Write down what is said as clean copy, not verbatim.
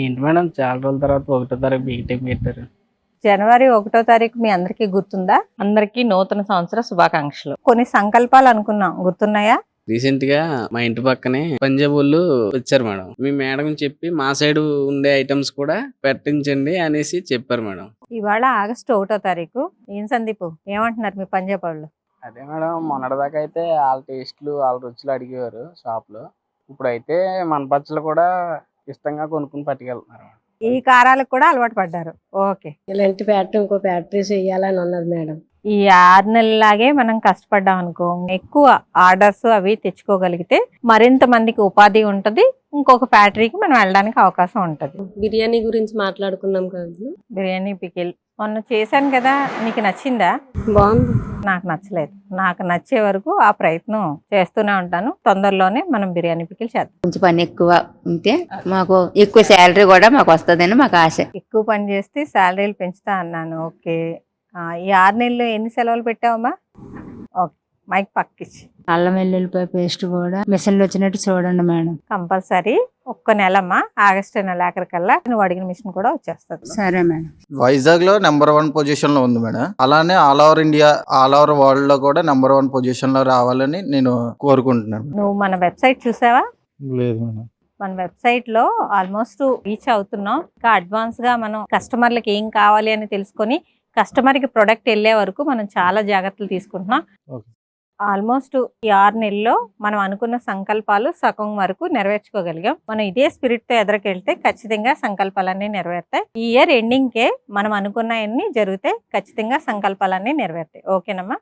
ఏంటి మేడం చాలా రోజుల తర్వాత ఒకటో తారీఖు మీటింగ్ పెట్టారు. జనవరి 1వ తారీఖు మీ అందరికీ గుర్తుందా? అందరికీ నూతన సంవత్సర శుభాకాంక్షలు. కొన్ని సంకల్పాలు అనుకున్నాం, గుర్తున్నాయా? రీసెంట్ గా మా ఇంటి పక్కనే పంజాబ్ వాళ్ళు వచ్చారు మేడం. మీ మేడం చెప్పి మా సైడ్ ఉండే ఐటమ్స్ కూడా పెట్టించండి అనేసి చెప్పారు మేడం. ఇవాళ ఆగస్టు 1వ తారీఖు. ఏం సందీపు, ఏమంటున్నారు మీ పంజాబ్ వాళ్ళు? అదే మేడం, మొన్నటిదాకా అయితే వాళ్ళ టేస్ట్లు వాళ్ళ రుచులు అడిగేవారు షాప్ లో. ఇప్పుడైతే మన పచ్చళ్ళు కూడా ఇష్టంగా కొనుక్కుని పట్టుకెళ్తున్నారు మేడం. ఈ కారాలకు కూడా అలవాటు పడ్డారు. ఓకే. ఇలాంటి ఫ్యాక్టరీ ఇంకో ఫ్యాక్టరీ చేయాలని ఉన్నది మేడం. ఈ 6 నెలలాగే మనం కష్టపడ్డాం అనుకో, ఎక్కువ ఆర్డర్స్ అవి తెచ్చుకోగలిగితే మరింత మందికి ఉపాధి ఉంటది. ఇంకొక ఫ్యాక్టరీకి మనం వెళ్ళడానికి అవకాశం ఉంటది. బిర్యానీ గురించి మాట్లాడుకున్నాం కదా. బిర్యానీ పికిల్ మొన్న చేశాను కదా, నీకు నచ్చిందా? బాగుంది. నాకు నచ్చలేదు. నాకు నచ్చే వరకు ఆ ప్రయత్నం చేస్తూనే ఉంటాను. తొందరలోనే మనం బిర్యానీ పికిల్ చేద్దాం. కొంచెం పని ఎక్కువ ఉంటే మాకు ఎక్కువ శాలరీ కూడా మాకు వస్తుందని మాకు ఆశ. ఎక్కువ పని చేస్తే శాలరీలు పెంచుతా అన్నాను. ఓకే. ఈ 6 నెలలు ఎన్ని సెలవులు పెట్టావమ్మా? Okay, mic పక్కిచ్చి. అల్లం వెల్లుల్లిపాయ పేస్ట్ కూడా మిషన్లు వచ్చినట్టు చూడండి మేడం. కంపల్సరీ ఒక్క నెలమ్మా, ఆగస్టు నెల ఆఖరికల్లా నువ్వు అడిగిన మిషన్ కూడా వచ్చేస్తుంది. సరే మేడం. వైజాగ్ లో నెంబర్ 1 పొజిషన్ లో ఉంది మేడం. అలానే all over India, all over world లో కూడా నెంబర్ 1 పొజిషన్ లో రావాలని నేను కోరుకుంటున్నాను. నువ్వు మన వెబ్సైట్ చూసావా? లేదు మేడం. మన వెబ్సైట్ లో ఆల్మోస్ట్ రీచ్ అవుతున్నాం. ఇంకా అడ్వాన్స్ గా మనం కస్టమర్లకి ఏం కావాలి అని తెలుసుకొని కస్టమర్ కి ప్రొడక్ట్ వెళ్ళే వరకు మనం చాలా జాగ్రత్తలు తీసుకుంటున్నాం. ఆల్మోస్ట్ ఈ 6 నెలల్లో మనం అనుకున్న సంకల్పాలు సగం వరకు నెరవేర్చుకోగలిగాం. మనం ఇదే స్పిరిట్ తో ఎదురుకెళ్తే ఖచ్చితంగా సంకల్పాలన్నీ నెరవేరుతాయి. ఈ ఇయర్ ఎండింగ్ కే మనం అనుకున్నవన్నీ జరిగితే ఖచ్చితంగా సంకల్పాలన్నీ నెరవేరుతాయి. ఓకేనమ్మా?